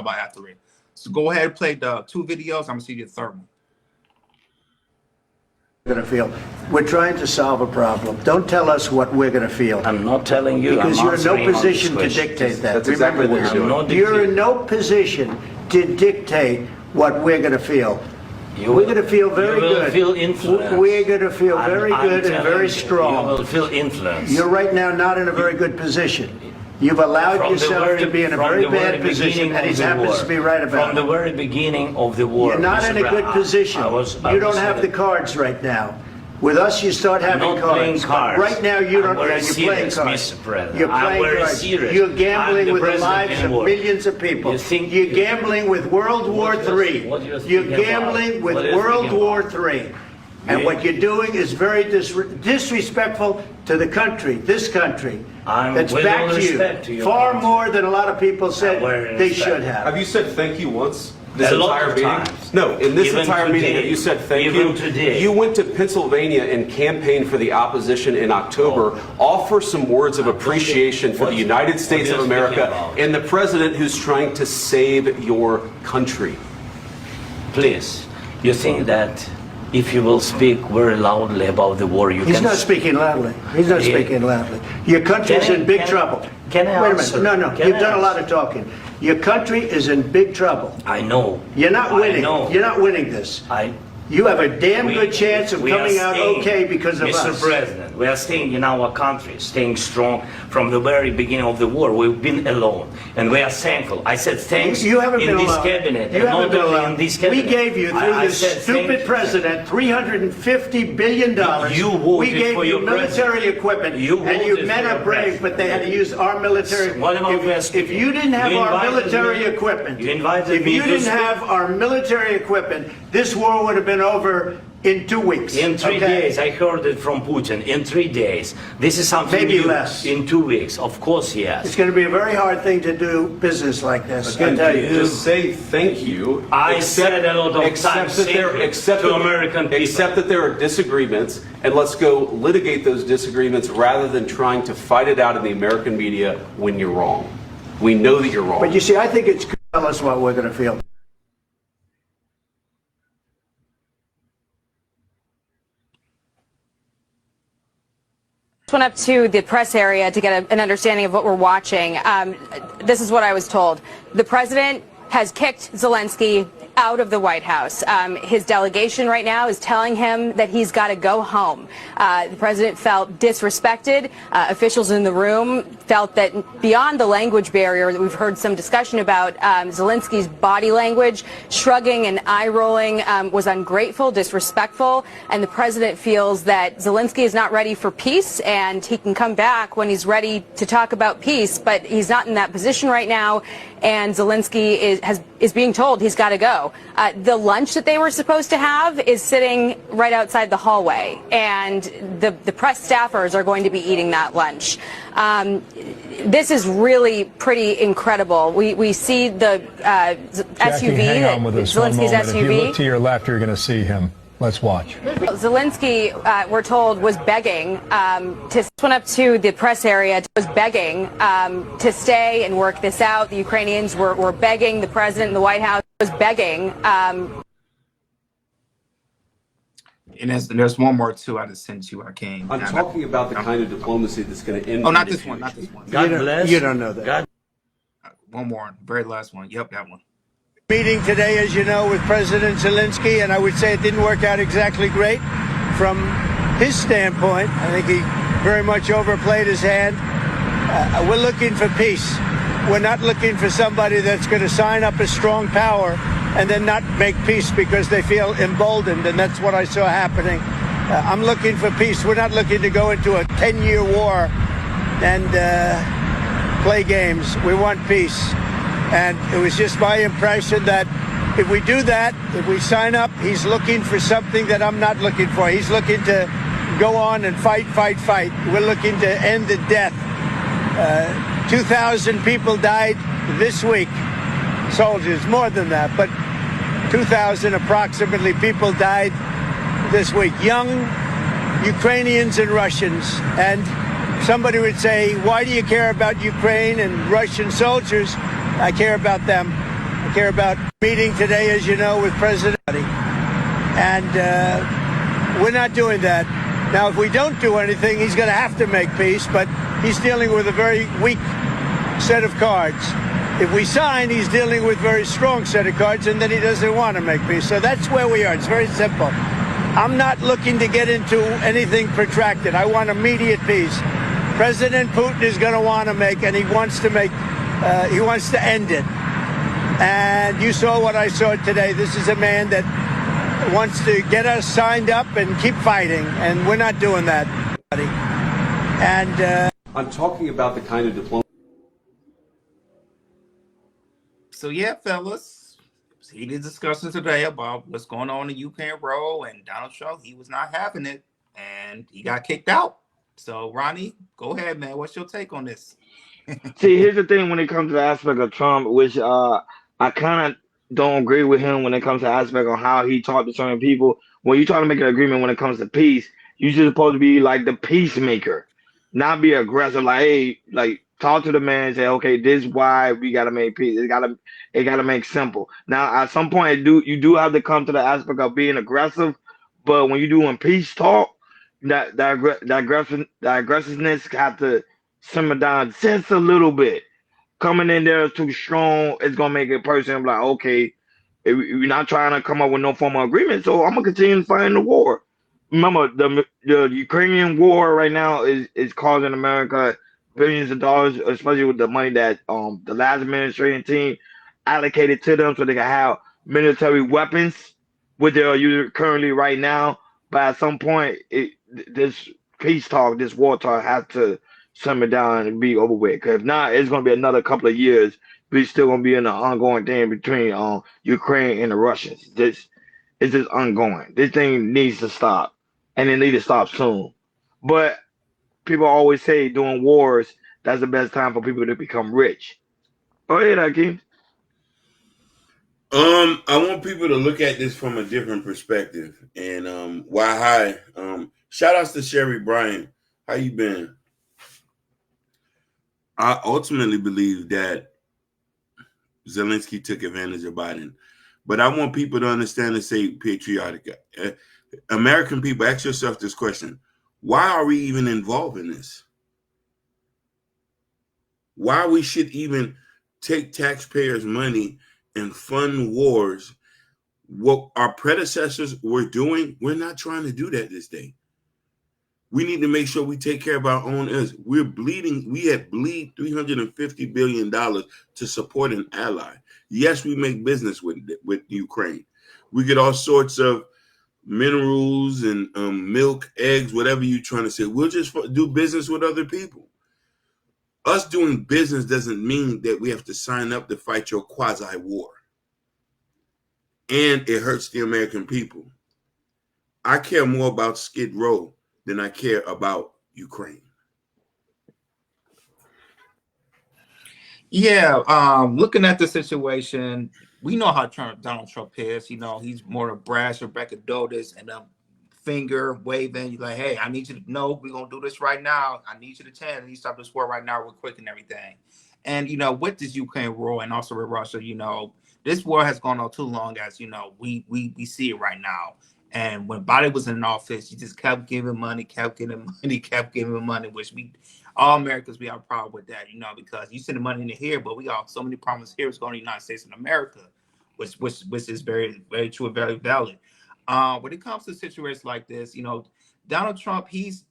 about after it. So go ahead and play the 2 videos. I'm gonna see the 3rd one. Going to feel. We're trying to solve a problem. Don't tell us what we're going to feel. I'm not telling you. Because you're in no position to dictate that. That's exactly what you're doing. You're in no position to dictate what we're going to feel. We're going to feel very good. You will feel influence. We're going to feel very good and very strong. You will feel influence. You're right now not in a very good position. You've allowed yourself to be in a very bad position, and he happens to be right about it. From the very beginning of the war. You're not in a good position. You don't have the cards right now. With us, you start having cards. Right now, you don't. You're playing cards. You're playing cards. You're gambling with the lives of millions of people. You're gambling with World War III. You're gambling with World War III. And what you're doing is very disrespectful to the country, this country, that's back to you, far more than a lot of people said they should have. Have you said thank you once? This entire meeting? No, in this entire meeting that you said thank you. You went to Pennsylvania and campaigned for the opposition in October. Offer some words of appreciation for the United States of America and the president who's trying to save your country. Please, you think that if you will speak very loudly about the war, you can... He's not speaking loudly. He's not speaking loudly. Your country's in big trouble. Can I answer? Wait a minute. No. You've done a lot of talking. Your country is in big trouble. I know. You're not winning. You're not winning this. You have a damn good chance of coming out okay because of us. Mr. President, we are staying in our country, staying strong from the very beginning of the war. We've been alone, and we are thankful. I said thanks you haven't been in this alone. cabinet. You haven't been alone. In this cabinet. We gave you, through this stupid president, $350 billion. We gave you military equipment, and your men are brave, but they had to use our military. If you didn't have our military equipment, this war would have been over in 2 weeks. In 3 days, I heard it from Putin. In 3 days, this is something maybe new. Less. In 2 weeks, of course, yes. It's going to be a very hard thing to do business like this. Again, just say thank you. I said a lot of times to American people. Accept that there are disagreements, and let's go litigate those disagreements rather than trying to fight it out in the American media when you're wrong. We know that you're wrong. But you see, I think it's good to tell us what we're going to feel. Went up to the press area to get an understanding of what we're watching. This is what I was told. The president has kicked Zelenskyy out of the White House. His delegation right now is telling him that he's got to go home. The president felt disrespected. Officials in the room felt that beyond the language barrier that we've heard some discussion about, Zelenskyy's body language, shrugging and eye-rolling, was ungrateful, disrespectful, and the president feels that Zelenskyy is not ready for peace, and he can come back when he's ready to talk about peace, but he's not in that position right now, and Zelenskyy is being told he's got to go. The lunch that they were supposed to have is sitting right outside the hallway, and the press staffers are going to be eating that lunch. This is really pretty incredible. We see the SUV, hang on with us Zelensky's SUV. If you look to your left, you're going to see him. Let's watch. Zelenskyy, we're told, was begging to went up to the press area, was begging to stay and work this out. The Ukrainians were begging the president in the White House, was begging. And there's one more too I just sent you. I came. I'm talking about the kind of diplomacy that's going to end. Oh, not this one. Not this one. God bless. You don't know that. God. One more. Very last one. Yep, that one. Meeting today, as you know, with President Zelenskyy, and I would say it didn't work out exactly great from his standpoint. I think he very much overplayed his hand. We're looking for peace. We're not looking for somebody that's going to sign up a strong power and then not make peace because they feel emboldened, and that's what I saw happening. I'm looking for peace. We're not looking to go into a 10-year war and play games. We want peace. And it was just my impression that if we do that, if we sign up, he's looking for something that I'm not looking for. He's looking to go on and fight. We're looking to end the death. 2,000 people died this week. Soldiers, more than that, but 2,000 approximately people died this week. Young Ukrainians and Russians. And somebody would say, why do you care about Ukraine and Russian soldiers? I care about them I care about meeting today, as you know, with President, and we're not doing that. Now, if we don't do anything, he's going to have to make peace, but he's dealing with a very weak set of cards. If we sign, he's dealing with a very strong set of cards, and then he doesn't want to make peace. So that's where we are. It's very simple. I'm not looking to get into anything protracted. I want immediate peace. President Putin is going to want to make, and he wants to end it. And you saw what I saw today. This is a man that wants to get us signed up and keep fighting, and we're not doing that. And I'm talking about the kind of diplomacy. So yeah, fellas, heated discussion today about what's going on in Ukraine role, and Donald Trump, he was not having it, and he got kicked out. So Ronnie, go ahead, man. What's your take on this? See, here's the thing when it comes to the aspect of Trump, which I kind of don't agree with him when it comes to the aspect of how he talked to certain people. When you're trying to make an agreement when it comes to peace, you're just supposed to be like the peacemaker, not be aggressive. Like, hey, like talk to the man and say, okay, this is why we gotta make peace. It gotta make simple. Now, at some point, you do have to come to the aspect of being aggressive, but when you're doing peace talk, that aggressiveness have to simmer down just a little bit. Coming in there too strong, it's gonna make a person like, okay, you're not trying to come up with no form of agreement, so I'm gonna continue fighting the war. Remember, the Ukrainian war right now is causing America billions of dollars, especially with the money that the last administration team allocated to them, so they can have military weapons, which they're using currently right now. But at some point, this peace talk, this war talk, has to simmer down and be over with. Because if not, it's going to be another couple of years. We're still going to be in an ongoing thing between Ukraine and the Russians. It's just ongoing. This thing needs to stop, and it needs to stop soon. But people always say during wars, that's the best time for people to become rich. Go ahead, Hakeem. I want people to look at this from a different perspective. And hi. Shout outs to Sherry Bryan. How you been? I ultimately believe that Zelenskyy took advantage of Biden. But I want people to understand and say patriotic. American people, ask yourself this question. Why are we even involved in this? Why we should even take taxpayers' money and fund wars? What our predecessors were doing, we're not trying to do that this day. We need to make sure we take care of our own heirs. We're bleeding. We had bleed $350 billion to support an ally. Yes, we make business with Ukraine. We get all sorts of minerals and milk, eggs, whatever you're trying to say. We'll just do business with other people. Us doing business doesn't mean that we have to sign up to fight your quasi-war. And it hurts the American people. I care more about Skid Row than I care about Ukraine. Yeah, looking at the situation, we know how Donald Trump is. You know, he's more of brash Rebecca Dodas and finger waving. You're like, hey, I need you to know we're gonna do this right now. I need you to tell you stop this war right now, real quick and everything. And you know, with this Ukraine war and also with Russia, you know, this war has gone on too long, as you know, we see it right now. And when Biden was in office, he just kept giving money, which all Americans, we have a problem with that, you know, because you send the money in here, but we got so many problems here. It's going to the United States of America, which is very, very true and very valid. When it comes to situations like this, you know, Donald Trump, he's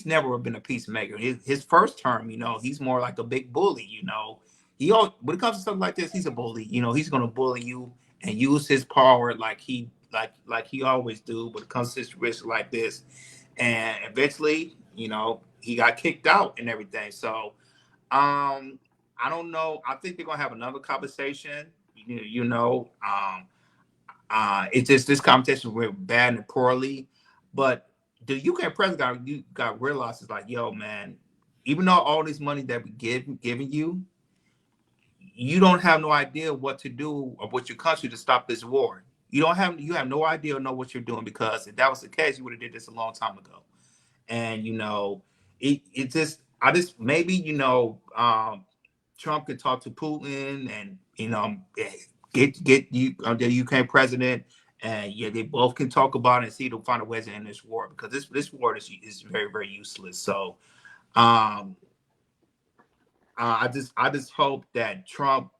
never been a peacemaker. His first term, you know, he's more like a big bully, you know. When it comes to something like this, he's a bully. You know, he's going to bully you and use his power like he always do. When it comes to situations like this, and eventually, you know, he got kicked out and everything. So, I don't know. I think they're gonna have another conversation. It's just this competition went bad and poorly. But the UK president got realized is like, yo, man, even though all this money that we giving you, you don't have no idea what to do or what your country to stop this war. You have no idea or know what you're doing, because if that was the case, you would have did this a long time ago. And you know, maybe, you know, Trump could talk to Putin, and get you the Ukraine president, and they both can talk about it and see to find a way to end this war, because this war is very, very useless. So I just hope that Trump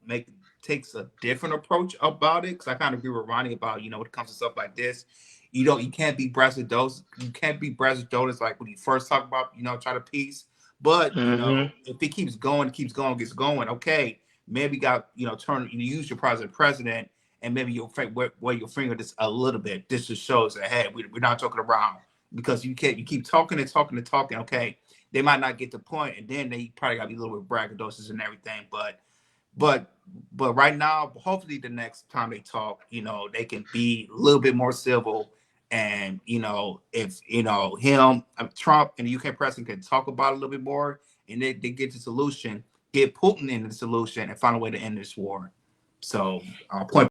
takes a different approach about it, because I kind of agree with Ronnie about when it comes to stuff like this, you can't be braggadocious. You can't be braggadocious like when you first talk about try to peace. But if it keeps going, gets going. Okay, maybe got use your president, and maybe you'll wear your finger just a little bit. This just shows that, hey, we're not talking around, because you keep talking and talking and talking. Okay, they might not get the point, and then they probably got to be a little bit braggadocious and everything. But right now, hopefully the next time they talk, they can be a little bit more civil. And if Trump and the UK president can talk about it a little bit more, and they get the solution, get Putin in the solution, and find a way to end this war. So point